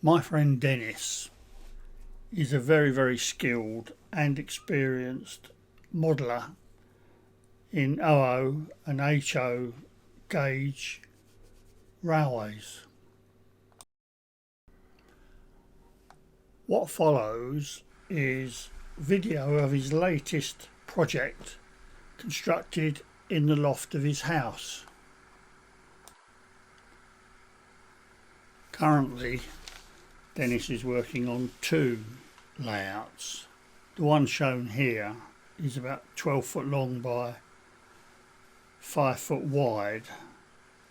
My friend Dennis is a very skilled and experienced modeller in OO and HO gauge railways. What follows is video of his latest project constructed in the loft of his house. Currently, Dennis is working on two layouts. The one shown here is about 12 foot long by 5 foot wide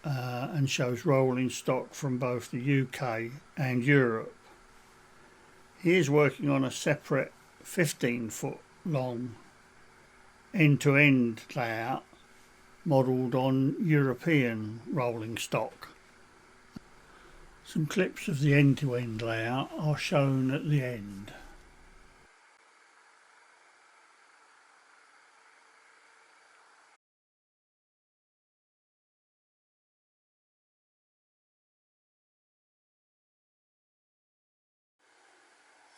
and shows rolling stock from both the UK and Europe. He is working on a separate 15 foot long end-to-end layout modelled on European rolling stock. Some clips of the end-to-end layout are shown at the end.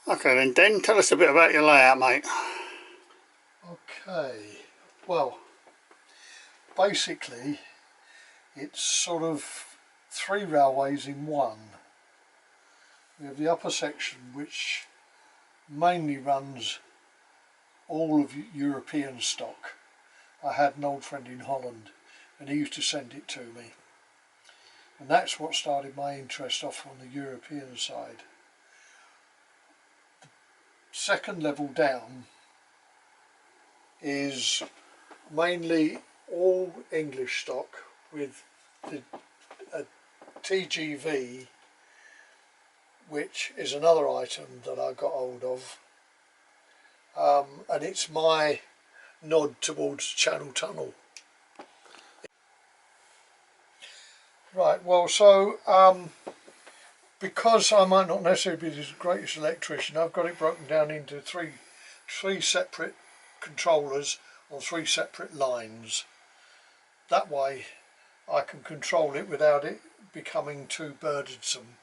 Okay then, Den, tell us a bit about your layout, mate. Okay, well, basically it's sort of three railways in one. We have the upper section which mainly runs all of European stock. I had an old friend in Holland and he used to send it to me, and that's what started my interest off on the European side. The second level down is mainly all English stock with a TGV, which is another item that I got hold of, and it's my nod towards Channel Tunnel. Right, well, so because I might not necessarily be the greatest electrician, I've got it broken down into three separate controllers on three separate lines. That way I can control it without it becoming too burdensome.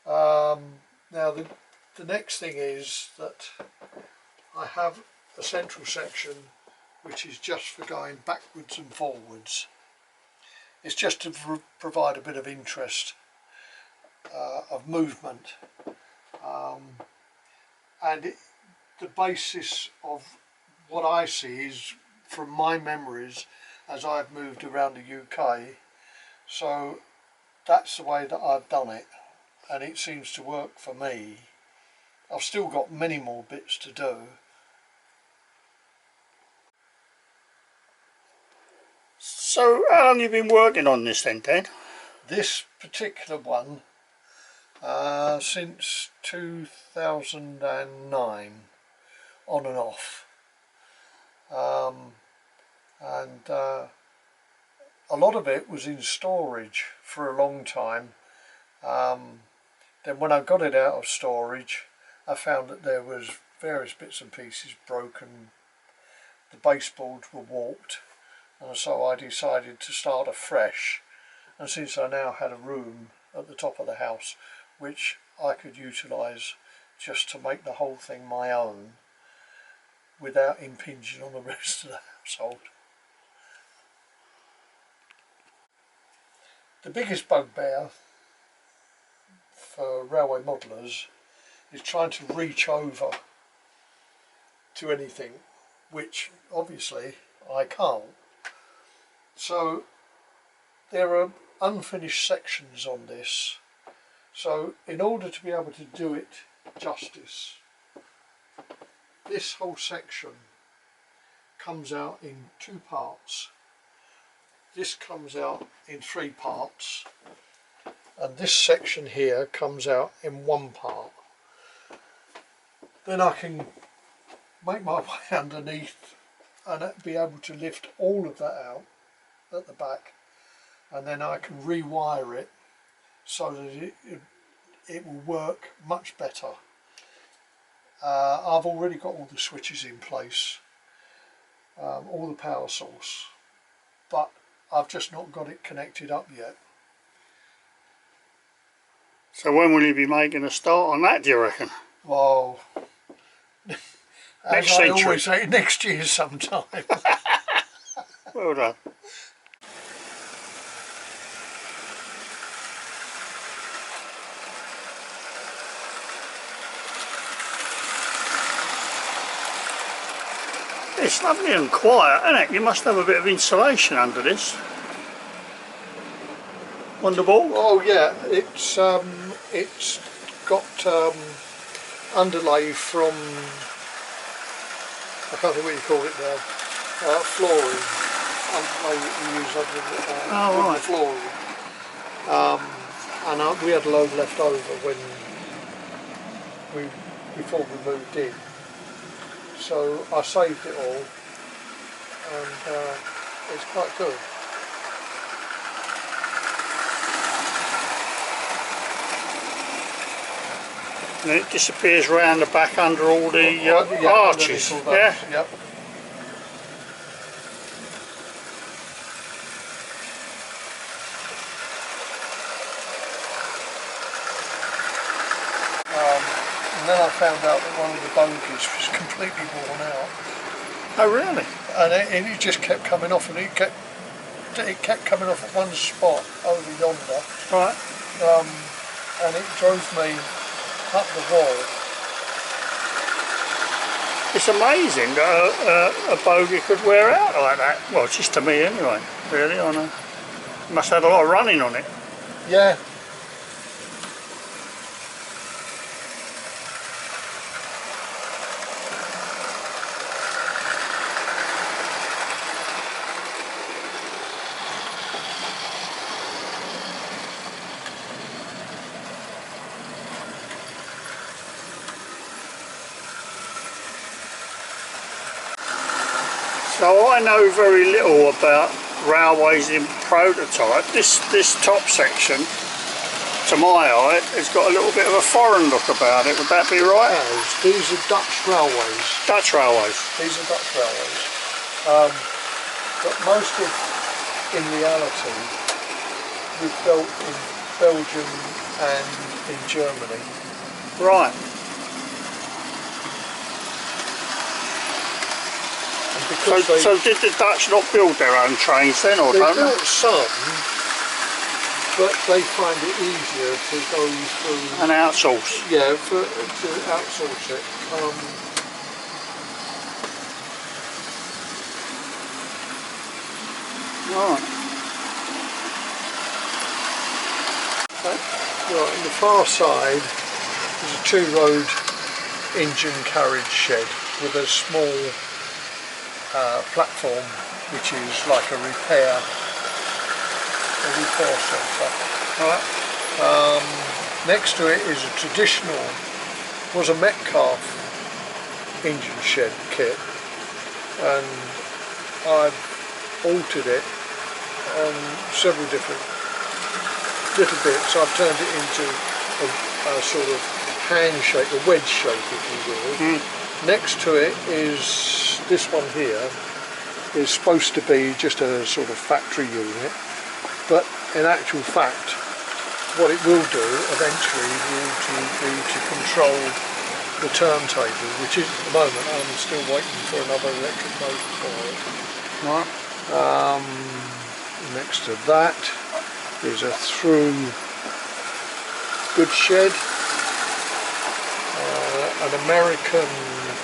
Now the next thing is that I have a central section which is just for going backwards and forwards. It's just to provide a bit of interest of movement, and the basis of what I see is from my memories as I've moved around the UK, so that's the way that I've done it, and it seems to work for me. I've still got many more bits to do. So how long have you been working on this then, Den? This particular one since 2009, on and off, and a lot of it was in storage for a long time. Then when I got it out of storage, I found that there was various bits and pieces broken, the baseboards were warped, and so I decided to start afresh. And since I now had a room at the top of the house which I could utilise just to make the whole thing my own without impinging on the rest of the household. The biggest bugbear for railway modellers is trying to reach over to anything, which obviously I can't. So there are unfinished sections on this, so in order to be able to do it justice, this whole section comes out in two parts. This comes out in three parts, and this section here comes out in one part. Then I can make my way underneath and be able to lift all of that out at the back, and then I can rewire it so that it will work much better. I've already got all the switches in place, all the power source, but I've just not got it connected up yet. So when will you be making a start on that, do you reckon? Well, Next as I century. always say, next year sometime. Well done. It's lovely and quiet, isn't it? You must have a bit of insulation under this. On the ball? Oh yeah, it's got underlay from, I can't think what you call it now, flooring. Underlay that you use under the flooring. And we had a load left over before we moved in. So I saved it all, and it's quite good. And it disappears round the back under all the arches. All those, yeah. Yep. And then I found out that one of the bogies was completely worn out. Oh really? And it just kept coming off, and it kept coming off at one spot over yonder. Right. And it drove me up the wall. It's amazing that a bogie could wear out like that. Well, just to me anyway, really. I know. Must have had a lot of running on it. Yeah. So I know very little about railways in prototype. This top section, to my eye, has got a little bit of a foreign look about it. Would that be right? These are Dutch railways. Dutch railways. These are Dutch railways. But most of, in reality, we've built in Belgium and in Germany. Right. So did the Dutch not build their own trains then, or don't they? Built some, but they find it easier to go through... And outsource? Yeah, to outsource it. Right. Right, on the far side is a two-road engine carriage shed with a small platform, which is like a repair centre. Right. Next to it is a traditional, was a Metcalfe engine shed kit, and I've altered it on several different little bits. I've turned it into a sort of hand shape, a wedge shape if you will. Next to it is this one here, is supposed to be just a sort of factory unit, but in actual fact what it will do eventually will be to control the turntable, which is at the moment I'm still waiting for another electric motor for it. Right. Next to that is a through goods shed, an American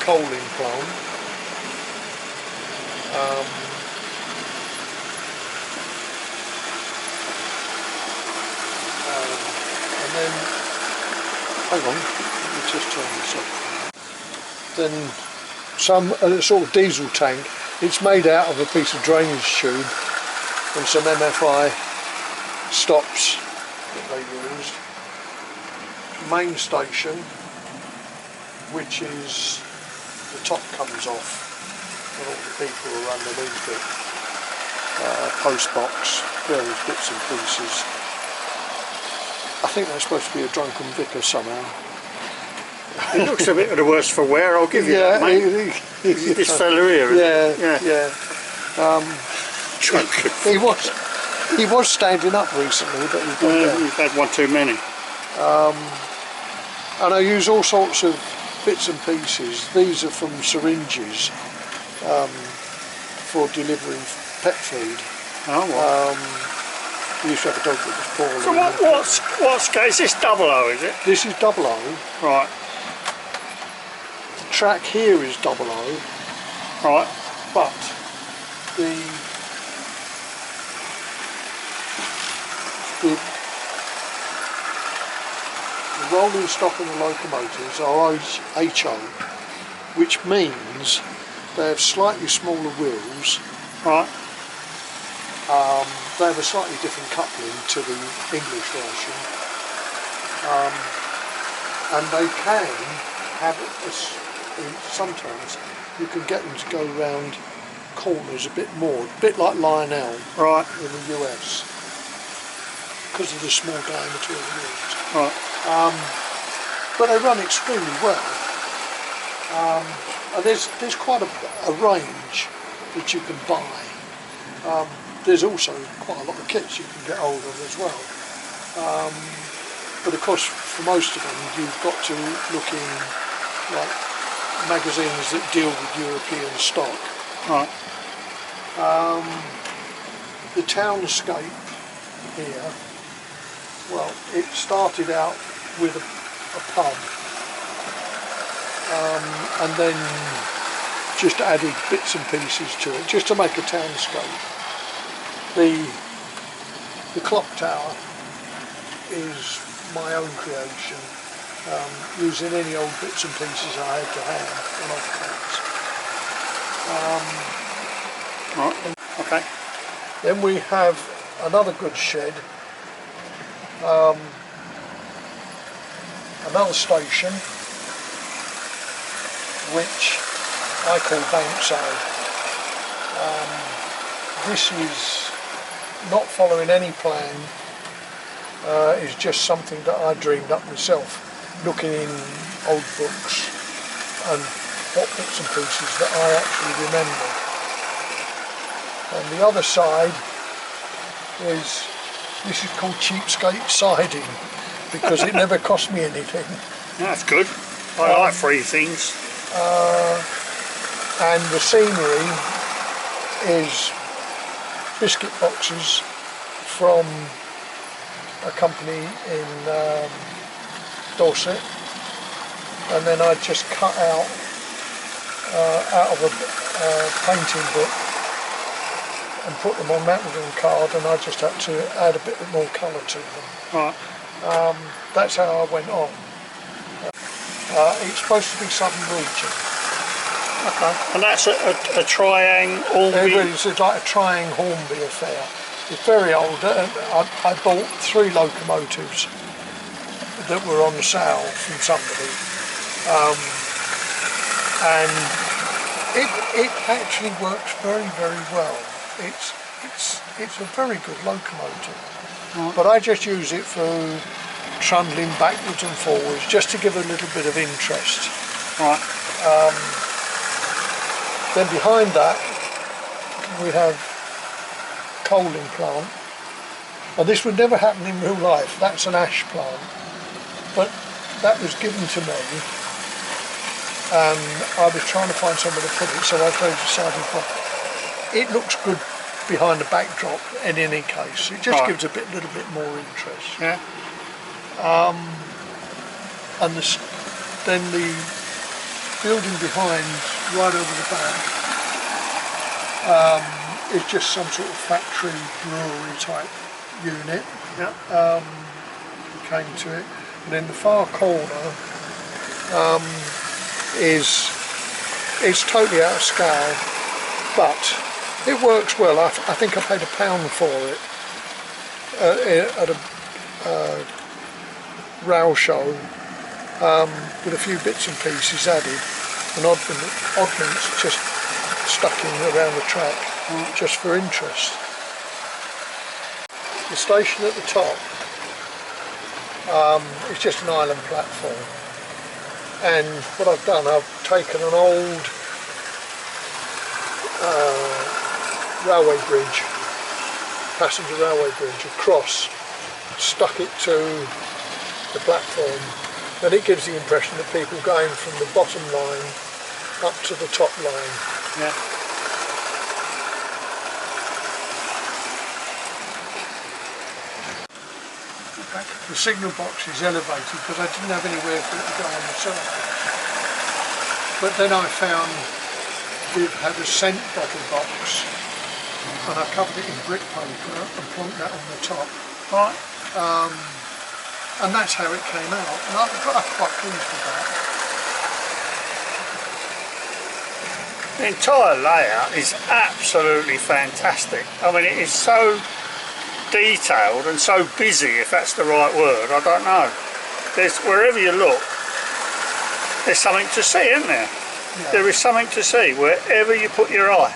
coaling plant, and then, hang on, let me just turn this off. Then some sort of diesel tank. It's made out of a piece of drainage tube and some MFI stops that they used. Main station, which is the top comes off and all the people are underneath it. Post box, various bits and pieces. I think that's supposed to be a drunken vicar somehow. It looks a bit of the worse for wear, I'll give you that, mate. This fella here. Yeah. He was standing up recently, but he's gone down. You've had one too many. And I use all sorts of bits and pieces. These are from syringes for delivering pet food. Oh, well. We used to have a dog that was poorly. So what's is this 00, is it? This is 00. Right. The track here is 00. Right. But the rolling stock in the locomotives are HO, which means they have slightly smaller wheels. Right. They have a slightly different coupling to the English version, and they can have sometimes you can get them to go round corners a bit more, a bit like Lionel right. in the US, because of the small diameter of the wheels. Right. But they run extremely well. And there's quite a range that you can buy. There's also quite a lot of kits you can get hold of as well. But of course, for most of them, you've got to look in like magazines that deal with European stock. Right. The townscape here, well, it started out with a pub, and then just added bits and pieces to it, just to make a townscape. The clock tower is my own creation, using any old bits and pieces I had to hand and offcuts. Right. Okay. Then we have another good shed, another station, which I call Bankside. This is not following any plan, it's just something that I dreamed up myself, looking in old books and what bits and pieces that I actually remember. And the other side this is called cheapskate siding, because it never cost me anything. That's good. I like free things. And the scenery is biscuit boxes from a company in Dorset, and then I just cut out of a painting book and put them on Mapleton card, and I just had to add a bit more colour to them. Right. That's how I went on. It's supposed to be Southern Region. Okay. And that's a triangle. It's like a Triang Hornby affair. It's very old. I bought 3 locomotives that were on sale from somebody, and it actually works very, very well. It's a very good locomotive, but I just use it for trundling backwards and forwards, just to give a little bit of interest. Right. Then behind that we have coaling plant, and this would never happen in real life. That's an ash plant, but that was given to me, and I was trying to find somewhere to put it, so I decided, well, it looks good behind the backdrop in any case. It just gives a little bit more interest. Yeah. And then the building behind, right over the back, is just some sort of factory brewery type unit. Yeah. Came to it, and in the far corner is totally out of scale, but it works well. I think I paid £1 for it at a rail show, with a few bits and pieces added, and oddments just stuck in around the track, just for interest. The station at the top is just an island platform, and what I've done, I've taken an old railway bridge, passenger railway bridge, across, stuck it to the platform, and it gives the impression of people going from the bottom line up to the top line. Yeah. The signal box is elevated because I didn't have anywhere for it to go on the side. But then I found Viv had a scent bottle box, and I covered it in brick paper and plonked that on the top. Right. And that's how it came out. And I'm quite pleased with that. The entire layout is absolutely fantastic. I mean, it is so detailed and so busy, if that's the right word. I don't know. There's, wherever you look, there's something to see, isn't there? Yeah. There is something to see wherever you put your eye.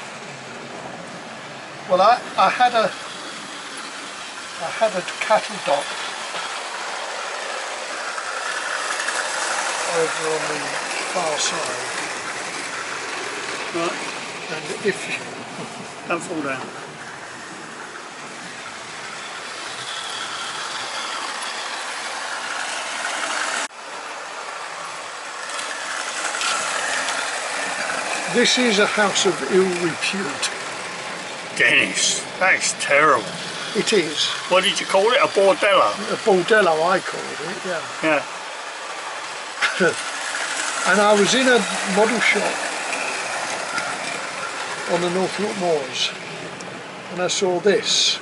Well, I had a cattle dock over on the far side. Right. And if you... Don't fall down. This is a house of ill repute. Dennis, that is terrible. It is. What did you call it? A bordello? A bordello, I called it, yeah. Yeah. And I was in a model shop on the North York Moors, and I saw this.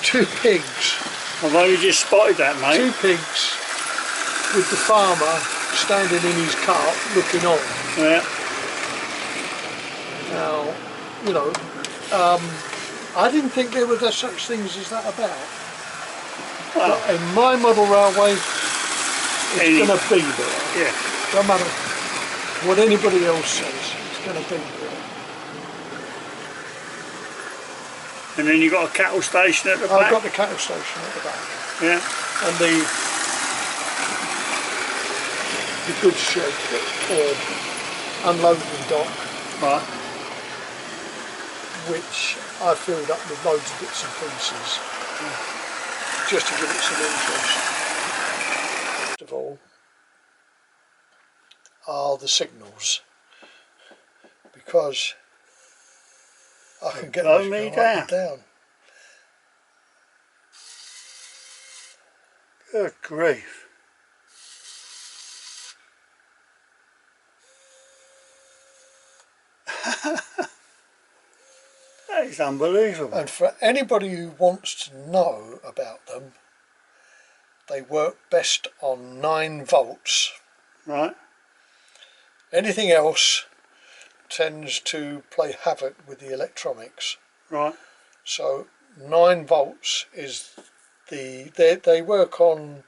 Two pigs. I've only just spotted that, mate. Two pigs with the farmer standing in his cart looking on. Yeah. Now, you know, I didn't think there were such things as that about. Well, But in my model railway, it's going to be there. yeah. No matter what anybody else says, it's going to be there. And then you got a cattle station at the back. I've got the cattle station at the back. Yeah. And the goods shed or unloading dock, Right. which I filled up with loads of bits and pieces, just to give it some interest. First of all are the signals, because I can get Blow this me going up and down. Good grief. That is unbelievable. And for anybody who wants to know about them, they work best on 9 volts. Right. Anything else tends to play havoc with the electronics. Right. So 9 volts is they work on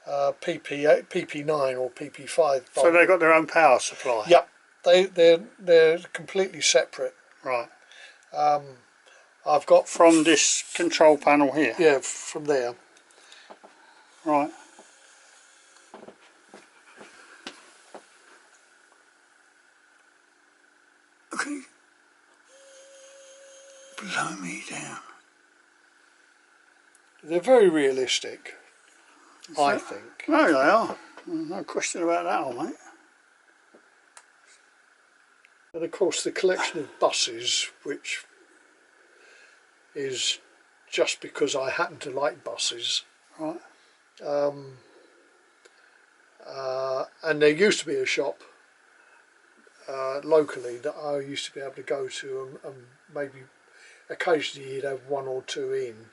PP9 or PP5 volt. So they've got their own power supply. Yep, they're completely separate. Right. I've got From this control panel here. yeah from there. Right. Okay. Blow me down. They're very realistic, I think. No, they are. No question about that one, mate. And of course the collection of buses, which is just because I happen to like buses. Right. And there used to be a shop locally that I used to be able to go to, and maybe occasionally he'd have 1 or 2 in,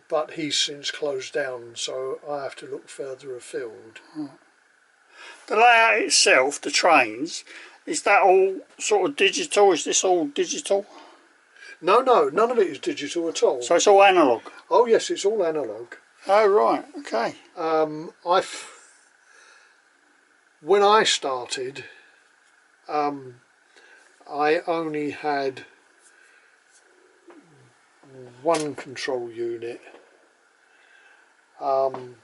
but he's since closed down, so I have to look further afield. The layout itself, the trains, is that all sort of digital? Is this all digital? No, none of it is digital at all. So it's all analogue? Oh yes, it's all analogue. Oh right, okay. When I started, I only had 1 control unit, and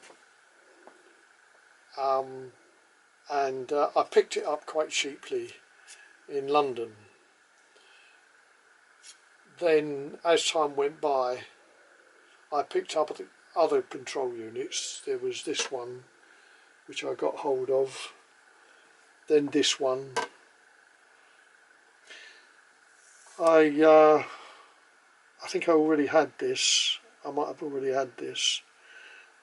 I picked it up quite cheaply in London. Then, as time went by, I picked up other control units. There was this one which I got hold of, then this one. I think I already had this. I might have already had this,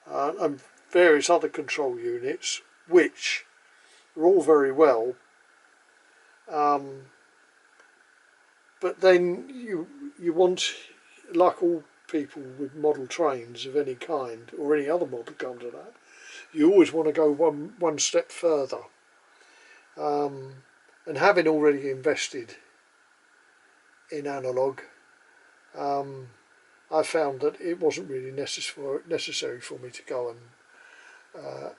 and various other control units, which are all very well. But then you want, like all people with model trains of any kind, or any other model comes to that, you always want to go one step further. And having already invested in analogue, I found that it wasn't really necessary for me to go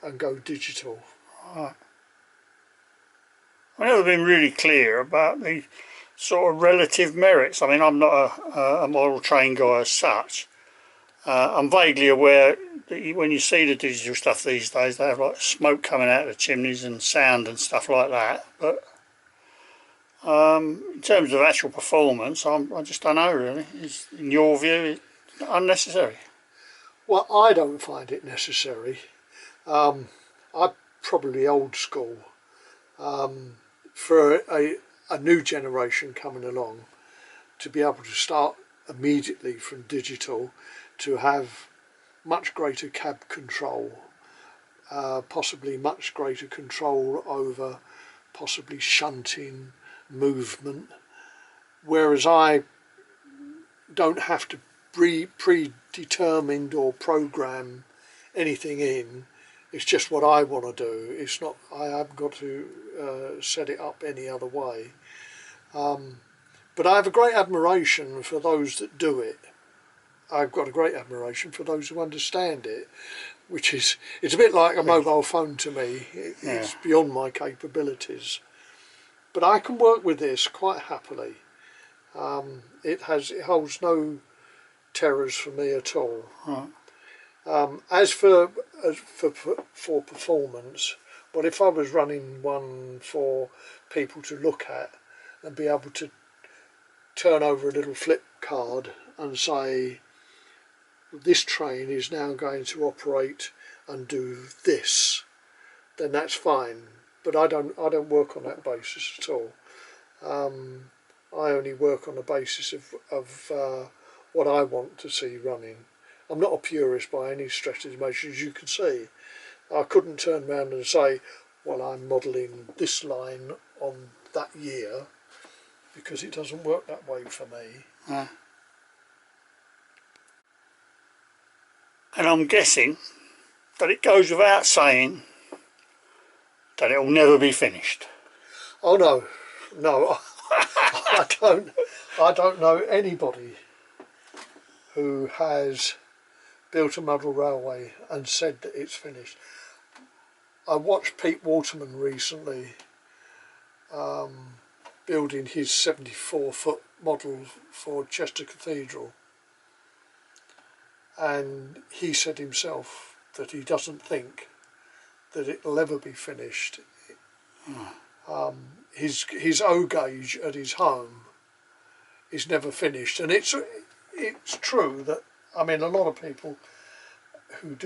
and go digital. Right. I've never been really clear about the sort of relative merits. I mean, I'm not a model train guy as such. I'm vaguely aware that when you see the digital stuff these days, they have like smoke coming out of the chimneys and sound and stuff like that. But in terms of actual performance, I just don't know really. In your view, it's unnecessary? Well, I don't find it necessary. I'm probably old school. For a new generation coming along, to be able to start immediately from digital, to have much greater cab control, possibly much greater control over possibly shunting, movement, whereas I don't have to predetermined or program anything in. It's just what I want to do. It's not, I haven't got to set it up any other way. But I have a great admiration for those that do it. I've got a great admiration for those who understand it, which is, it's a bit like a mobile phone to me. It's beyond my capabilities. But I can work with this quite happily. It holds no terrors for me at all. Right. As for performance, well, if I was running one for people to look at and be able to turn over a little flip card and say, this train is now going to operate and do this, then that's fine. But I don't work on that basis at all. I only work on the basis of what I want to see running. I'm not a purist by any stretch of the imagination, as you can see. I couldn't turn around and say, well, I'm modelling this line on that year, because it doesn't work that way for me. And I'm guessing that it goes without saying that it will never be finished. Oh no, I don't know anybody who has built a model railway and said that it's finished. I watched Pete Waterman recently building his 74-foot model for Chester Cathedral, and he said himself that he doesn't think that it'll ever be finished. His O gauge at his home is never finished, and it's true that, I mean, a lot of people who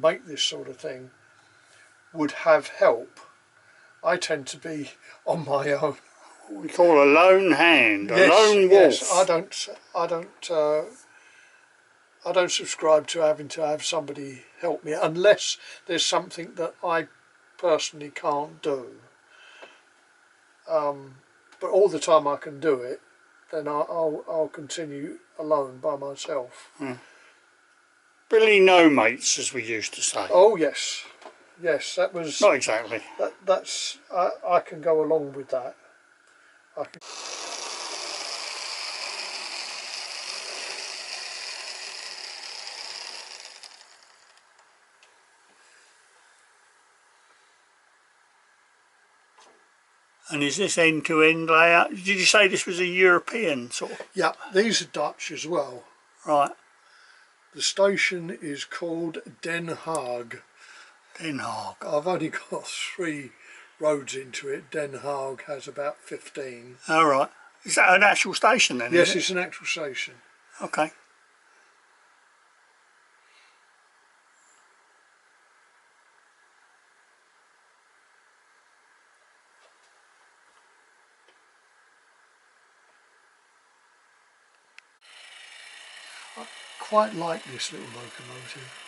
make this sort of thing would have help. I tend to be on my own. What we call a lone hand, Yes, a lone wolf. yes, I don't subscribe to having to have somebody help me unless there's something that I personally can't do. But all the time I can do it, then I'll continue alone by myself. Really no mates, as we used to say. Oh yes, that was Not exactly. That's I can go along with that. And is this end-to-end layout? Did you say this was a European sort of? Yeah, these are Dutch as well. Right. The station is called Den Haag. Den Haag. I've only got 3 roads into it. Den Haag has about 15. All right. Is that an actual station then? Yes, it's an actual station. Okay. I quite like this little locomotive.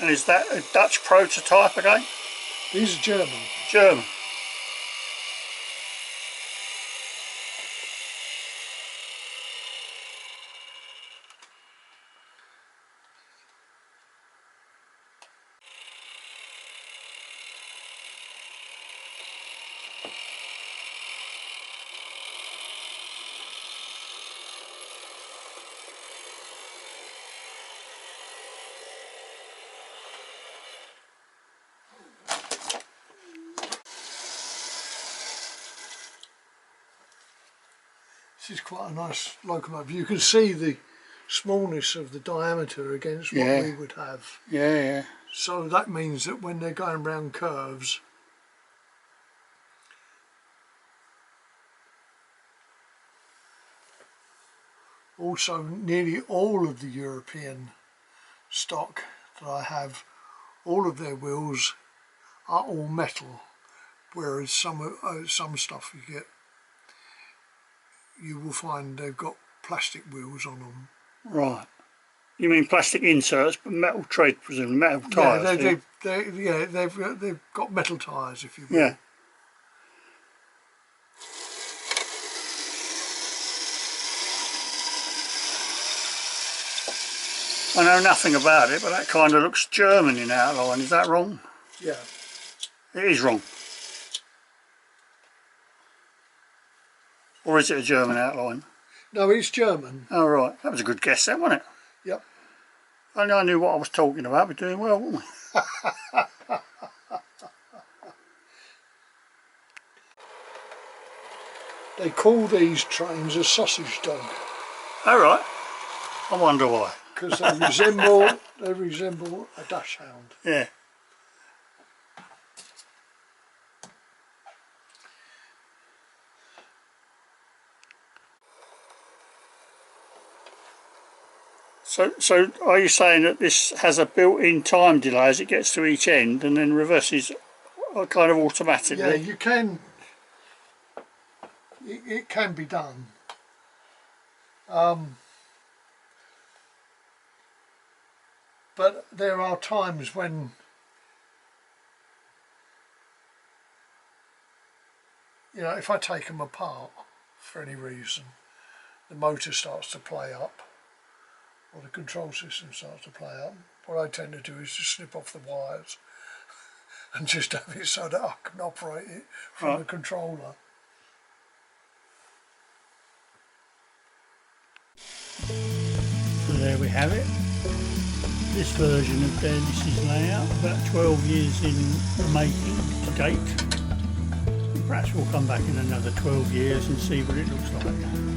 And is that a Dutch prototype again? These are German. German. This is quite a nice locomotive. You can see the smallness of the diameter against what Yeah. we would have. Yeah, yeah. So that means that when they're going round curves, also nearly all of the European stock that I have, all of their wheels are all metal, whereas some stuff you will find they've got plastic wheels on them. Right. You mean plastic inserts, but metal tread, presumably, metal tyres? Yeah, they've got metal tyres, if you will. Yeah. I know nothing about it, but that kind of looks German in outline. Is that wrong? Yeah. It is wrong. Or is it a German outline? No, it's German. Oh, right. That was a good guess then, wasn't it? Yep. Only I knew what I was talking about. We're doing well, weren't we? They call these trains a sausage dog All right. I wonder why. because they resemble a dachshund. Yeah. So are you saying that this has a built-in time delay as it gets to each end and then reverses kind of automatically? Yeah, you can. It can be done. But there are times when if I take them apart for any reason, the motor starts to play up or the control system starts to play up. What I tend to do is just snip off the wires and just have it so that I can operate it from the controller. So there we have it. This version of Dennis's layout, about 12 years in the making to date. Perhaps we'll come back in another 12 years and see what it looks like.